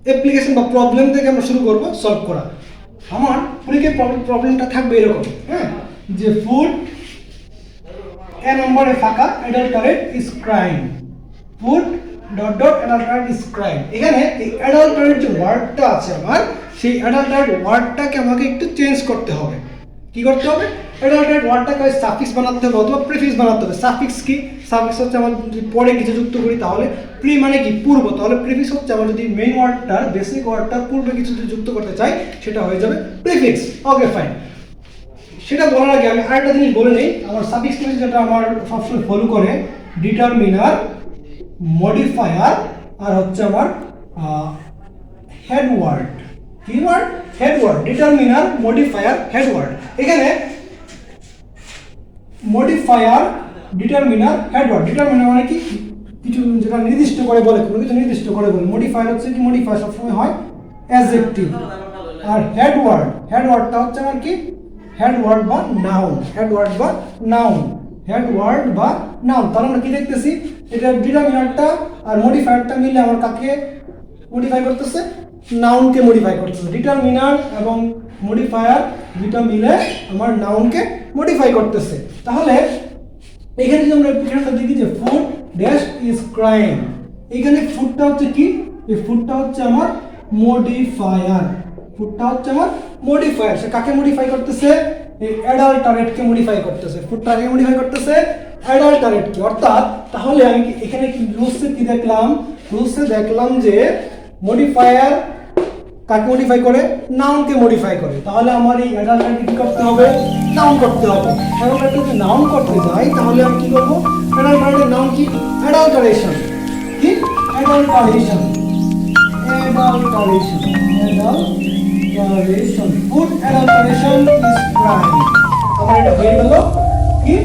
Application বা problem থেকে আমরা শুরু করব সলভ করা। আমার পরীক্ষায় প্রবলেমটা থাকবে এরকম, হ্যাঁ, যে ফুড এ নম্বরে ফাঁকা adulterate is crime, food dot dot adulterate is crime. এখানে এই অ্যাডাল্টারেট যে ওয়ার্ডটা আছে আমার, সেই অ্যাডাল্টারেট ওয়ার্ডটাকে আমাকে একটু চেঞ্জ করতে হবে। কি করতে হবে? অ্যাডাল্টারেট ওয়ার্ডটাকে সাফিক্স বানাতে হবে অথবা প্রিফিক্স বানাতে হবে। সাফিক্স কি? সাফিক্স হচ্ছে আমার যদি পরে কিছু যুক্ত করি তাহলে প্রি মানে কি পূর্ব, তাহলে প্রিফিক্স হচ্ছে আমার যদি মেইন ওয়ার্ডটার বেসিক ওয়ার্ডটার পূর্বে কিছু যদি যুক্ত করতে চাই সেটা হয়ে যাবে প্রিফিক্স। Okay fine. সেটা বলার আগে আমি আরেকটা জিনিস বলে নেই, আমার সাফিক্স কেস যেটা আমার সবসময় ফলো করে ডিটারমিনার, মডিফায়ার আর হচ্ছে আমার হেড ওয়ার্ড। কি word? Head word. Determiner, modifier, head word. এখানে modifier, determiner, head word. Determiner মানে কি? কিছু যেটা নির্দিষ্ট করে বলে, কোনো কিছু নির্দিষ্ট করে বলে। মডিফায়ার হচ্ছে কি? মডিফায়ার সবসময় হয় অ্যাডজেক্টিভ। আর হেড ওয়ার্ড, হেড ওয়ার্ডটা হচ্ছে আমার কি? হেড ওয়ার্ড বা নাউন। হেড ওয়ার্ড বা নাউন। হেড ওয়ার্ড বা নাউন। তাহলে আমরা কি দেখতেছি? এটা ডিটারমিনারটা আর মডিফায়ারটা মিলে আমার কাকে মডিফাই করতেছে? নাউনকে মডিফাই করতেছে। ডিটারমিনার এবং মডিফায়ার দুটো মিলে আমার নাউনকে মডিফাই করতেছে। তাহলে এখানে যদি আমরা এপ্লিকেশনটা দেখি যে ফুড ড্যাশ ইজ ক্রাইম, এখানে ফুডটা হচ্ছে কি? এই ফুডটা হচ্ছে আমার মডিফায়ার। ফুডটা হচ্ছে আমার মডিফায়ার। সে কাকে মডিফাই করতেছে? এই অ্যাডাল্টারেটকে মডিফাই করতেছে। ফুডটা কাকে মডিফাই করতেছে? অ্যাডাল্টারেটকে। অর্থাৎ তাহলে আমি এখানে কি রুলসে কি দেখলাম? রুলসে দেখলাম যে মডিফায়ার কাকে মডিফাই করে? নাউনকে মডিফাই করে। তাহলে আমার এই অ্যাডাল্টারেটকে কি করতে হবে? নাউন করতে হবে। অ্যাডাল্টারেটকে যদি নাউন করতে যাই তাহলে আমি কি করব? অ্যাডাল্টারেটের নাউন কি? অ্যাডাল্টারেশন। কি? Adulteration. Adulteration. Adulteration. Food adulteration is crime. আমার এটা হয়ে গেল কি?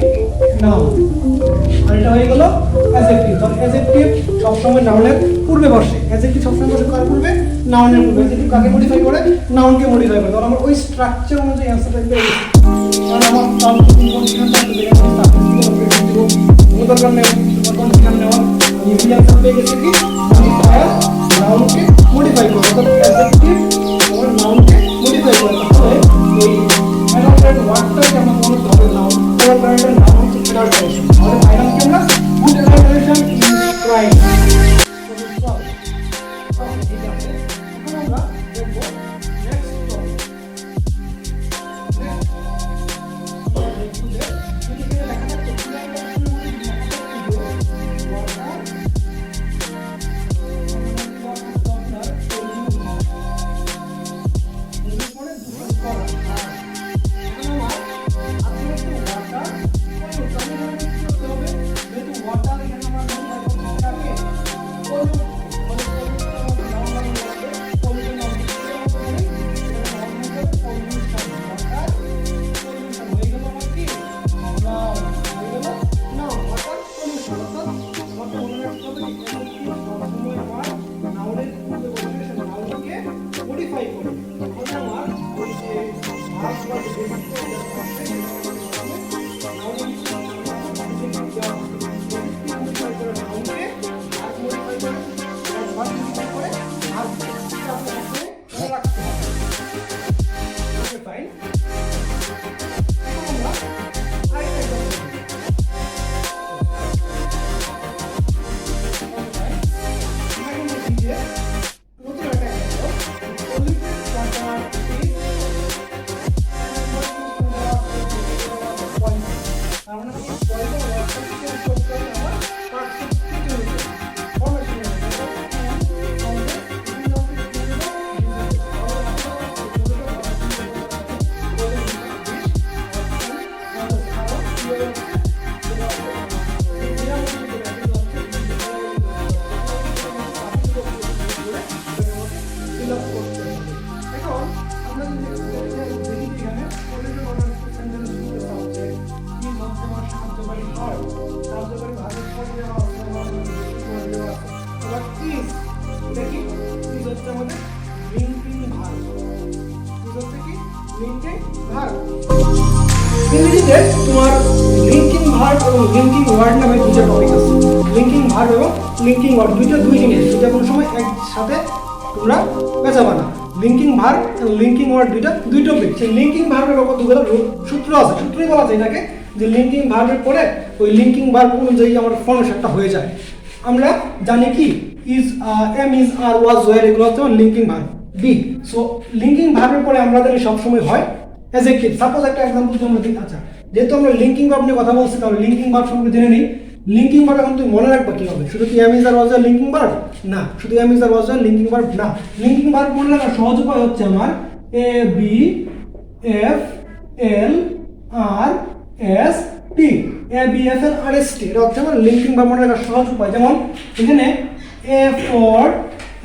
নাউন। আর এটা হয়ে গেল অ্যাডজেক্টিভ। তাহলে অ্যাডজেক্টিভ সবসময় নাউনের পূর্বে বসে। অ্যাডজেক্টিভ সবসময় বসে কার পূর্বে? নাউনের পূর্বে। অ্যাডজেক্টিভ কাকে মডিফাই করে? নাউনকে মডিফাই করে। তাহলে আমার ওই স্ট্রাকচার অনুযায়ী অ্যান্সারটা পেয়ে গেছি। কারণ আমার তার তিন কন্ডিশনটা আছে, যেখানে আমি সাবজেক্ট দিব, কোনো দরকার নেই তোমার কন্ডিশন নেওয়ার। আমি এই অ্যান্সার পেয়ে গেছি কি? মডিফায়ার নাউনকে মডিফাই করে, অর্থাৎ অ্যাডজেক্টিভ আমার নাউনকে মডিফাই করে। তাহলে এই অ্যাডাল্টারেট ওয়ার্ডটাকে আমার মনে করতে হবে নাউন। অ্যাডাল্টারেটের নাম হচ্ছে অ্যাডাল্টারেশন। তাহলে ফাইনাল কি আমরা? Food adulteration is crime. ঠিক আছে, এখন আমরা দেখব নেক্সট টপিক। ইংরেজিতে তোমার লিঙ্কিং ভার্ব এবং লিঙ্কিং ওয়ার্ড নামে দুটো টপিক আছে। লিঙ্কিং ভার্ব এবং লিঙ্কিং ওয়ার্ড দুই জিনিস, দুটো কোনো সময় একসাথে তোমরা পেঁচাবা না। লিঙ্কিং ভার্ব লিঙ্কিং ওয়ার্ড দুই টপিক। সেই লিঙ্কিং ভার্বের কতগুলো সূত্র আছে, সূত্রই বলা যায় এটাকে, যে লিঙ্কিং ভার্বের পরে ওই লিঙ্কিং ভার্ব অনুযায়ী আমার ফর্মেশনটা হয়ে যায়। আমরা জানি কি is, am, is, are, was, were, এগুলো হচ্ছে linking verb be. So linking ভার্বের পরে আমরা জানি সবসময় হয় অ্যাডজেক্টিভ। সাপোজ একটা এক্সাম্পল যদি আমরা দিই, আচ্ছা যেহেতু আমরা লিঙ্কিং ভার্ব নিয়ে কথা বলছি তাহলে লিঙ্কিং ভার্ব সম্পর্কে জেনে নিই। লিঙ্কিং ভার্ব এখন তুমি মনে রাখবা কি হবে? শুধু কি am, is, are, was, were linking verb না, শুধু am, is, are, was, were linking verb না। লিঙ্কিং ভার্ব মনে রাখার সহজ উপায় হচ্ছে আমার A, B, F, L, R, S, T. A, B, F, L, R, S, T, এটা হচ্ছে আমার লিঙ্কিং ভার্ব মনে রাখার সহজ উপায়। যেমন এখানে A for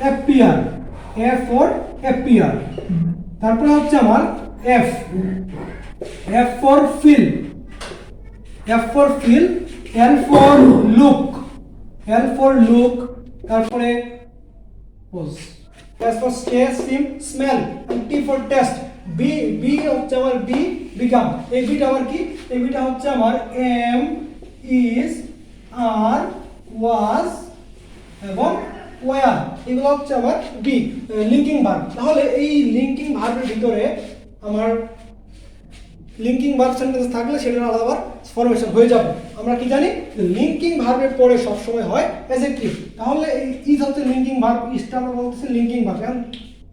appear, A for appear, তারপরে হচ্ছে আমার F, F for feel, F for feel, L for look, L for look, তারপরে S for stay, seem, smell, T for taste, B, B হচ্ছে আমার বি, বিকাম। এই beta আমার কি? এই বিটা হচ্ছে আমার এম, ইজ, আর, ওয়াজ এবং ওয়ার, এগুলো হচ্ছে আমার বি লিঙ্কিং ভার্ব। তাহলে এই লিঙ্কিং ভার্বের ভিতরে আমার লিঙ্কিং ভার্ব সেন্টেন্স থাকলে সেটার আলাদা ফরমেশন হয়ে যাবে। আমরা কি জানি লিঙ্কিং ভার্বের পরে সবসময় হয় অ্যাডজেক্টিভ। তাহলে এই ইজ হচ্ছে লিঙ্কিং ভার্ব, ইজটা আমরা বলতেছি লিঙ্কিং ভার্ব। এখন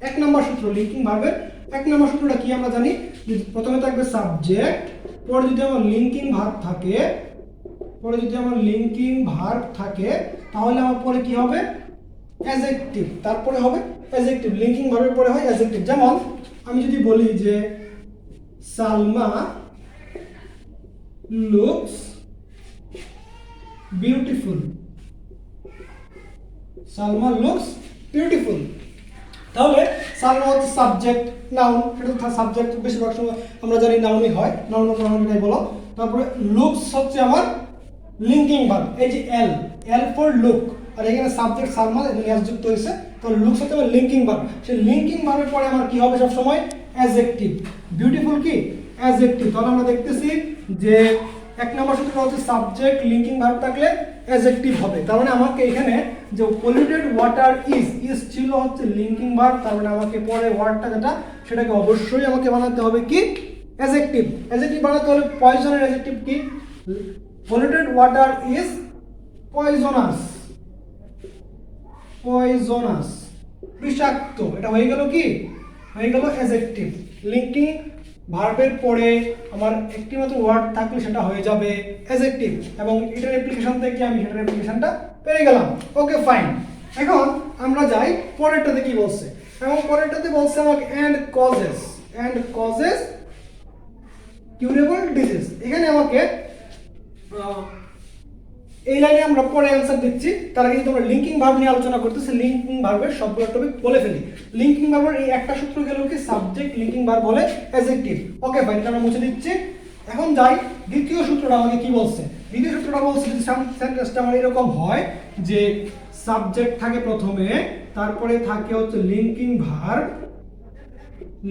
এক নম্বর সূত্র লিঙ্কিং ভার্বের এক নম্বর সূত্রটা কি আমরা জানি, যে প্রথমে থাকবে সাবজেক্ট, পরে যদি আমার লিঙ্কিং ভার্ব থাকে, পরে যদি আমার লিঙ্কিং ভার্ব থাকে তাহলে আমার পরে কি হবে? অ্যাডজেক্টিভ, তারপরে হবে অ্যাডজেক্টিভ। লিঙ্কিং ভার্বের পরে হয় অ্যাডজেক্টিভ। যেমন আমি যদি বলি যে Salma looks beautiful, Salma looks beautiful, তাহলে সালমা হচ্ছে সাবজেক্ট, নাউন, সেটা তো সাবজেক্ট বেশিরভাগ সময় আমরা জানি নাউনই হয়, নাউন প্রনাউনটাই বলো। তারপরে লুকস হচ্ছে আমার লিঙ্কিং ভার্ব, এই যে এল, এল ফর লুক, আর এখানে সাবজেক্ট সালমা এখানে এস যুক্ত হয়েছে, তো লুকস হচ্ছে আমার লিঙ্কিং ভার্ব। সেই লিঙ্কিং ভার্বের পরে আমার কি হবে সব সময়? অ্যাডজেক্টিভ। বিউটিফুল কি? অ্যাডজেক্টিভ। তাহলে আমরা দেখতেছি যে এক নম্বর সূত্র হচ্ছে সাবজেক্ট লিঙ্কিং ভার্ব থাকলে অ্যাডজেক্টিভ হবে। তার মানে আমাকে এখানে যে পলিউটেড ওয়াটার ইজ, ইজ ছিল হচ্ছে লিঙ্কিং ভার্ব, তার মানে আমাকে পরে ওয়ার্ডটা যেটা সেটাকে অবশ্যই আমাকে বানাতে হবে কি? অ্যাডজেক্টিভ। অ্যাডজেক্টিভ বানাতে হলে পয়জনের অ্যাডজেক্টিভ কি? Polluted water is poisonous, poisonous, বিষাক্ত। এটা হয়ে গেল কি? হয়ে গেল অ্যাডজেক্টিভ। লিঙ্কিং ভার্বের পরে আমার একটি মাত্র ওয়ার্ড থাকলে সেটা হয়ে যাবে অ্যাডজেক্টিভ, এবং এটার অ্যাপ্লিকেশন থেকে আমি সেটার অ্যাপ্লিকেশনটা পেয়ে গেলাম। Okay fine. এখন আমরা যাই পরেরটাতে কি বলছে, এবং পরেরটাতে বলছে আমাকে and causes, and causes curable disease. এখানে আমাকে এই লাইনে আমরা পরে অ্যান্সার দিচ্ছি, তার আগে কিন্তু আমরা লিঙ্কিং ভার্ব নিয়ে আলোচনা করতেছি। লিঙ্কিং ভার্বের সবগুলো টপিক বলে ফেলি। লিঙ্কিং ভার্বের এই একটা সূত্র গেল কি? সাবজেক্ট লিঙ্কিং ভার্ব হলে অ্যাডজেক্টিভ। ওকে ফাইন, এটা আমরা মুছে দিচ্ছি। এখন যাই দ্বিতীয় সূত্রটা আমাকে কি বলছে। দ্বিতীয় সূত্রটা বলছে যদি সেন্টেন্সটা আমার এরকম হয় যে সাবজেক্ট থাকে প্রথমে, তারপরে থাকে হচ্ছে লিঙ্কিং ভার্ব,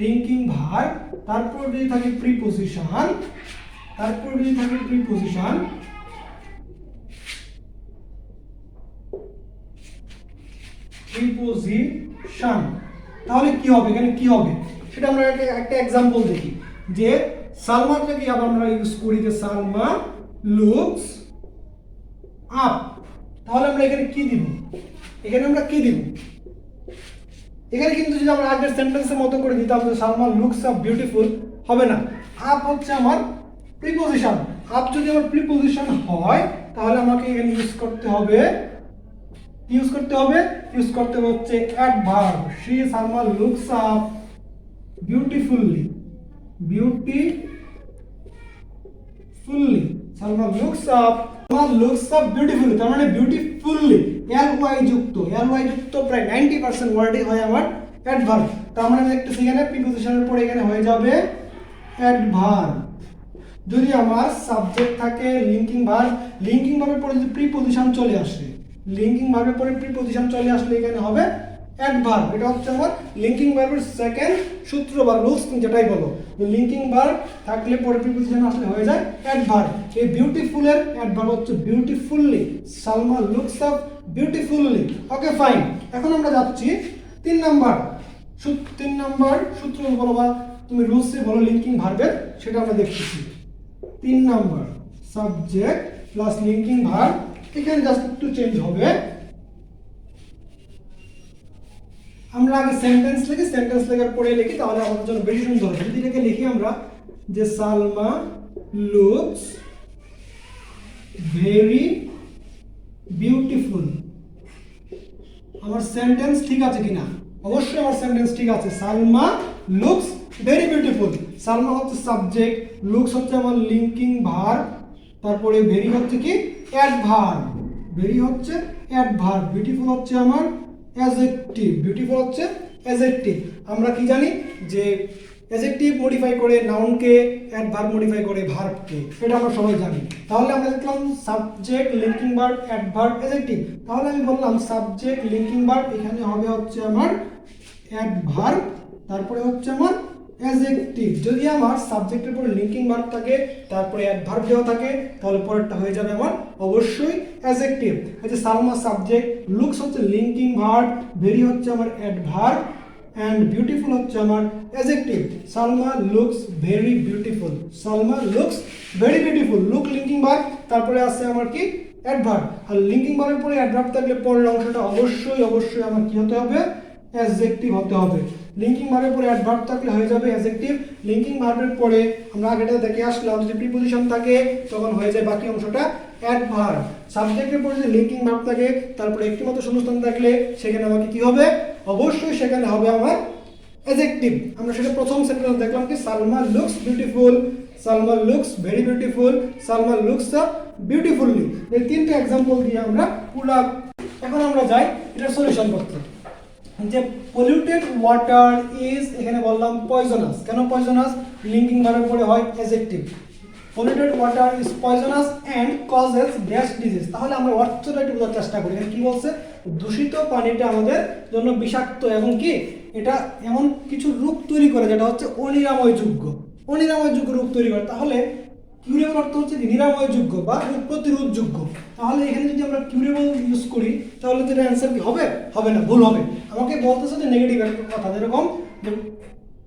লিঙ্কিং ভার্ব, তারপর যদি থাকে প্রিপোজিশন, তারপর যদি থাকে প্রিপোজিশন, প্রিপোজিশন, তাহলে কি হবে? এখানে কি হবে সেটা আমরা একটা এক্সাম্পল দেখি। যে সালমাটাকে আবার আমরা ইউজ করি যে সালমা লুকস আপ, তাহলে আমরা এখানে কি দিব? এখানে আমরা কি দিব? এখানে কিন্তু যদি আমরা আগের সেন্টেন্সের মতো করে দিতাম যে সালমা লুকস আপ বিউটিফুল, হবে না। আপ হচ্ছে আমার প্রিপোজিশন। আপ যদি আমার প্রিপোজিশন হয় তাহলে আমাকে এখানে ইউজ করতে হবে, ইউজ করতে হবে হচ্ছে adverb. She Salma looks up beautifully, beautifully, Salma looks up, Salma looks up beautifully, তার মানে বিউটিফুলি এল ওয়াই যুক্ত, এল ওয়াই যুক্ত প্রায় 90% ওয়ার্ডই হয় আমার অ্যাডভার্ব। তার মানে একটা এখানে প্রিপোজিশনের পরে এখানে হয়ে যাবে অ্যাডভার্ব। যদি আমার সাবজেক্ট থাকে লিঙ্কিং ভার্ব, লিঙ্কিং ভার্বের পরে যদি প্রিপোজিশন চলে আসে, লিঙ্কিং ভার্বের পরে প্রিপোজিশন চলে আসলে এখানে হবে অ্যাডভার্ব। এটা হচ্ছে আমার লিঙ্কিং ভার্বের সেকেন্ড সূত্র বা রুলস, যেটাই বলো। লিঙ্কিং ভার্ব থাকলে পরে প্রিপোজিশন আসলে হয়ে যায় অ্যাডভার্ব। এই বিউটিফুলের অ্যাডভার্ব হচ্ছে beautifully, Salma looks up beautifully. Okay fine. এখন আমরা যাচ্ছি 3 নাম্বার 3 নাম্বার সূত্র বলো বা তুমি রুলসে বলো লিঙ্কিং ভার্বের, সেটা আমরা দেখতেছি। 3 number subject plus linking verb, এখানে জাস্ট একটু চেঞ্জ হবে। আমরা আগে সেন্টেন্স লিখি, সেন্টেন্স লেখার পরে লিখি, তাহলে আমাদের জন্য বেশি সুন্দর হবে। যদি এটাকে লিখি আমরা যে সালমা লুকস ভেরি বিউটিফুল, আমার সেন্টেন্স ঠিক আছে কিনা? অবশ্যই আমার সেন্টেন্স ঠিক আছে। Salma looks very beautiful, Salma হচ্ছে সাবজেক্ট, লুকস হচ্ছে আমার লিঙ্কিং ভার্ব, তারপরে ভেরি হচ্ছে কি অ্যাডভার্ব, ভেরি হচ্ছে অ্যাডভার্ব, বিউটিফুল হচ্ছে আমার অ্যাডজেক্টিভ, বিউটিফুল হচ্ছে অ্যাডজেক্টিভ। আমরা কি জানি যে অ্যাডজেক্টিভ মডিফাই করে নাউনকে, অ্যাডভার্ব মডিফাই করে ভার্বকে, এটা আমরা সবাই জানি। তাহলে আমরা দেখলাম subject linking verb adverb adjective. তাহলে আমি বললাম সাবজেক্ট লিঙ্কিং ভার্ব, এখানে হবে হচ্ছে আমার অ্যাডভার্ব, তারপরে হচ্ছে আমার অ্যাডজেক্টিভ। যদি আমার সাবজেক্টের পরে লিঙ্কিং ভার্ব থাকে, তারপরে অ্যাডভার্ব দেওয়া থাকে, তাহলে পরেরটা হয়ে যাবে আমার অবশ্যই অ্যাডজেক্টিভ। এই যে সালমা সাবজেক্ট, লুকস হচ্ছে লিঙ্কিং ভার্ব, ভেরি হচ্ছে আমার অ্যাডভার্ব, and beautiful হচ্ছে আমার adjective. Salma looks very beautiful, Salma looks very beautiful, look linking verb, তারপরে আছে আমার কি অ্যাডভার্ব। আর লিঙ্কিং ভার্বের পরে অ্যাডভার্ব থাকলে পরের অংশটা অবশ্যই আমার কি হতে হবে? অ্যাডজেক্টিভ হতে হবে। লিঙ্কিং ভার্বের পরে অ্যাডভার্ব থাকলে হয়ে যাবে অ্যাডজেক্টিভ। লিঙ্কিং ভার্বের পরে আমরা আগেটা দেখে আসলাম, যদি প্রিপোজিশন থাকে তখন হয়ে যায় বাকি অংশটা অ্যাডভার্ব। সাবজেক্টের পরে যদি লিঙ্কিং ভার্ব থাকে, তারপরে একটি মাত্র শূন্যস্থান থাকলে সেখানে আমাকে কি হবে? অবশ্যই সেখানে হবে আমার অ্যাডজেক্টিভ। আমরা সেটা প্রথম সেন্টেন্স দেখলাম কি Salma looks beautiful, Salma looks very beautiful, Salma looks beautifully. এই তিনটে এক্সাম্পল দিয়ে আমরা পুরো, এখন আমরা যাই এটার সলিউশন করতে। যে পলিউটেড ওয়াটার ইজ, এখানে বললাম পয়জনাস। কেন পয়জনাস? লিঙ্কিং ভার্বের পরে হয় adjective. Polluted water is poisonous and causes dash disease. তাহলে আমরা অর্থটা একটু বোঝার চেষ্টা করি। এখানে কি বলছে? দূষিত পানিটা আমাদের জন্য বিষাক্ত এবং কি এটা এমন কিছু রূপ তৈরি করে যেটা হচ্ছে অনিরাময়যোগ্য, অনিরাময়যোগ্য রূপ তৈরি করে। তাহলে কিউরেবল অর্থ হচ্ছে কি নিরাময়যোগ্য বা রোগ প্রতিরোধযোগ্য। তাহলে এখানে যদি আমরা কিউরেবল ইউজ করি তাহলে যেটা অ্যান্সার কি হবে? হবে না, ভুল হবে। আমাকে বলতেছে যে নেগেটিভ একটা কথা, যেরকম যে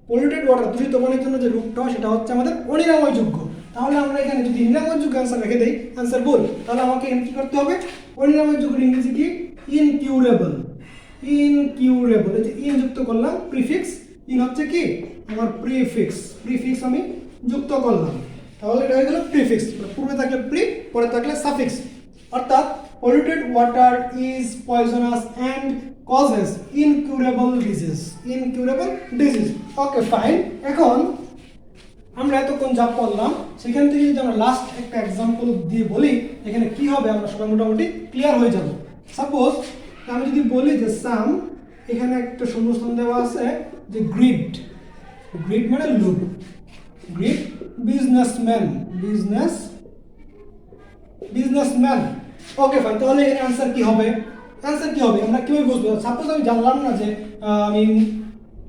পলিউটেড ওয়াটার দূষিত পানির জন্য যে রূপটা হয় সেটা হচ্ছে আমাদের অনিরাময়যোগ্য। তাহলে আমরা এখানে যদি নিরাময়যোগ্য অ্যান্সার রেখে দেই, অ্যান্সার ভুল। তাহলে আমাকে কি করতে হবে? অনিরাময়যোগ্য ইংরেজি কি? Incurable, incurable. এই যে ইন যুক্ত করলাম প্রিফিক্স, ইন হচ্ছে কি আমার প্রিফিক্স, প্রিফিক্স আমি যুক্ত করলাম, তাহলে এটা হয়ে গেল প্রিফিক্স। পূর্বে থাকলে প্রি, পরে থাকলে সাফিক্স। অর্থাৎ polluted water is poisonous and causes incurable disease, incurable disease. Okay fine. এখন আমরা এতক্ষণ যা পড়লাম সেখান থেকে যদি আমরা লাস্ট একটা এক্সাম্পল দিয়ে বলি এখানে কি হবে, আমরা সবাই মোটামুটি ক্লিয়ার হয়ে যাব। সাপোজ আমি যদি বলি যে সাম, এখানে একটা শূন্যস্থান দেওয়া আছে যে গ্রিড, গ্রিড মানে look, grid businessman, businessman. Okay fine. তাহলে এর অ্যান্সার কি হবে? অ্যান্সার কি হবে আমরা কিভাবে বুঝবো? সাপোজ আমি জানলাম না যে আমি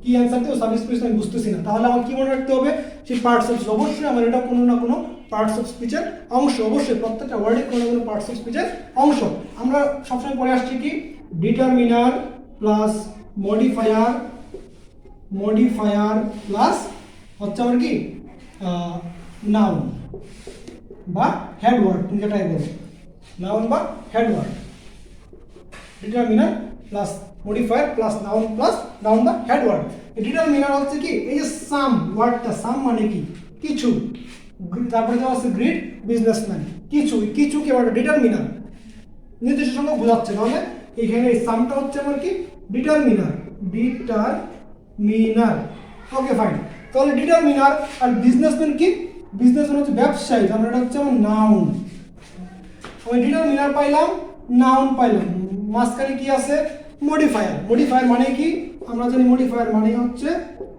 কি অ্যান্সার দেবো, সাব স্পিচ আমি বুঝতেছি না, তাহলে আমার কি মনে রাখতে হবে? সেই পার্টস অফ স্পিচ। অবশ্যই আমার এটা কোনো না কোনো পার্টস অফ স্পিচের অংশ, অবশ্যই প্রত্যেকটা ওয়ার্ডে কোনো না কোনো পার্টস অফ স্পিচের অংশ। আমরা সবসময় পড়ে আসছি কি determiner plus modifier, modifier plus হচ্ছে আমার কি নাউন বা হেডওয়ার্ড, তুমি যেটাই বলো, নাউন বা headward. Determiner plus modifier plus noun plus noun বা হেডওয়ার্ড। ডিটারমিনার হচ্ছে কি এই যে সাম ওয়ার্ডটা, সাম মানে কি কিছু, তারপরে দেওয়া আছে গ্রিড বিজনেসম্যান, কিছু, কিছু কি আমার ডিটারমিনার নির্দিষ্ট সঙ্গে বোঝাচ্ছে। তাহলে এখানে এই সামটা হচ্ছে আমার কি ডিটারমিনার, ডিটারমিনার। Okay fine. তাহলে ডিটারমিনার আর বিজনেসম্যান কি? বিজনেসম্যান হচ্ছে ব্যবসায়ী, তাহলে এটা হচ্ছে আমার নাউন। আমি ডিটারমিনার পাইলাম, নাউন পাইলাম, মাঝখানে কি আছে? মডিফায়ার। মডিফায়ার মানে কি? আমরা জানি মডিফায়ার মানে হচ্ছে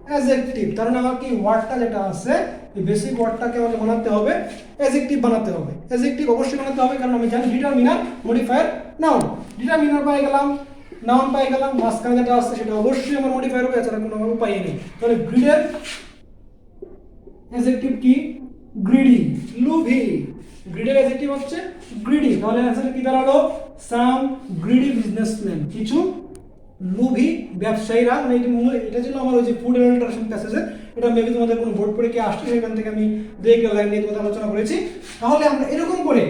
অ্যাডজেক্টিভ। কারণ আমার কি ওয়ার্ডটা যেটা আছে এই বেসিক ওয়ার্ডটাকে আমাকে বানাতে হবে অ্যাডজেক্টিভ বানাতে হবে, অ্যাডজেক্টিভ অবশ্যই বানাতে হবে, কারণ আমি জানি ডিটারমিনার, মডিফায়ার, নাউন। ডিটারমিনার পাই গেলাম, নাউন পাই গেলাম, মাঝখানে যেটা আছে সেটা অবশ্যই আমার মডিফায়ার হবে, এছাড়া কোনো উপায় নেই। তাহলে গ্রিডের অ্যাডজেক্টিভ কি? গ্রিডি, লুভি। গ্রিডের অ্যাডজেক্টিভ হচ্ছে গ্রিডি। তাহলে অ্যান্সার কি দাঁড়ালো? সাম গ্রিডি বিজনেসম্যান, কিছু লোভী ব্যবসায়ীরা, মানে এটা ছিল আমার ওই যে ফুড অ্যাডাল্টারেশন প্যাসেজে, এটা মেবি তোমাদের কোনো বোর্ড পরীক্ষা আসছে, সেখান থেকে আমি দু একটা লাইন নিয়ে তোমাদের আলোচনা করেছি। তাহলে আমরা এরকম করে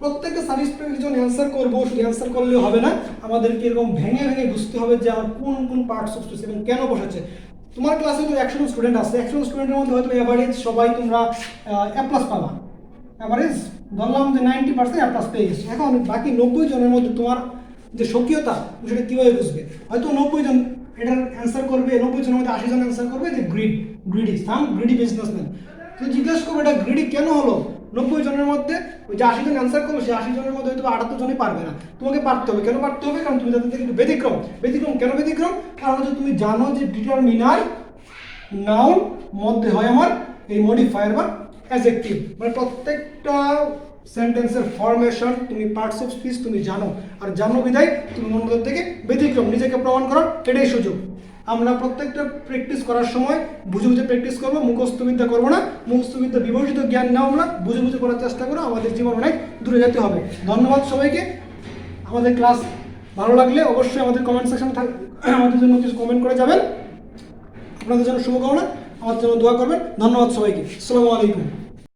প্রত্যেকটা সার্ভিস যখন অ্যান্সার করবো, শুধু অ্যান্সার করলেও হবে না, আমাদেরকে এরকম ভেঙে ভেঙে বুঝতে হবে যে আমার কোন কোন পার্টস অফ স্পিচ এবং কেন বসেছে। তোমার ক্লাসে তো 100 জন স্টুডেন্ট আছে, 100 জন স্টুডেন্টের মধ্যে হয়তো এভারেজ সবাই তোমরা A+ পাবা, এভারেজ ধরলাম যে 90% A+ পেয়ে গেছে। এখন বাকি 90 জনের মধ্যে তোমার যে সক্রিয়তা, সেটা কীভাবে বুঝবে? হয়তো 90 জন এটার অ্যান্সার করবে, 90 জনের মধ্যে 80 জন অ্যান্সার করবে যে গ্রিডি সাম গ্রিডি বিজনেসম্যান। তুই জিজ্ঞেস করবে এটা গ্রিডি কেন হলো? 90 জনের মধ্যে ওই যে 80 জন অ্যান্সার করলো, সেই 80 জনের মধ্যে হয়তো 78 জনই পারবে না। তোমাকে পারতে হবে। কেন পারতে হবে? কারণ তুমি তাদের থেকে একটু ব্যতিক্রম। কেন ব্যতিক্রম? কারণ হচ্ছে তুমি জানো যে ডিটারমিনার নাউন মধ্যে হয় আমার এই মডিফায়ার বা অ্যাডজেক্টিভ, মানে প্রত্যেকটা সেন্টেন্সের ফরমেশন তুমি পার্টস অফ স্পিচ তুমি জানো, আর জানো বিধায় তুমি অন্যদের থেকে ব্যতিক্রম, নিজেকে প্রমাণ করার এটাই সুযোগ। আমরা প্রত্যেকটা প্র্যাকটিস করার সময় বুঝে বুঝে প্র্যাকটিস করবো, মুখস্থবিদ্যা করবো না। মুখস্থবিদ্যা বিবর্জিত জ্ঞান নাও, আমরা বুঝে বুঝে করার চেষ্টা করো, আমাদের জীবন অনেক দূরে যেতে হবে। ধন্যবাদ সবাইকে। আমাদের ক্লাস ভালো লাগলে অবশ্যই আমাদের কমেন্ট সেকশনে আমাদের জন্য কিছু কমেন্ট করে যাবেন। আপনাদের জন্য শুভকামনা, আমার জন্য দোয়া করবেন। ধন্যবাদ সবাইকে। আসসালামু আলাইকুম।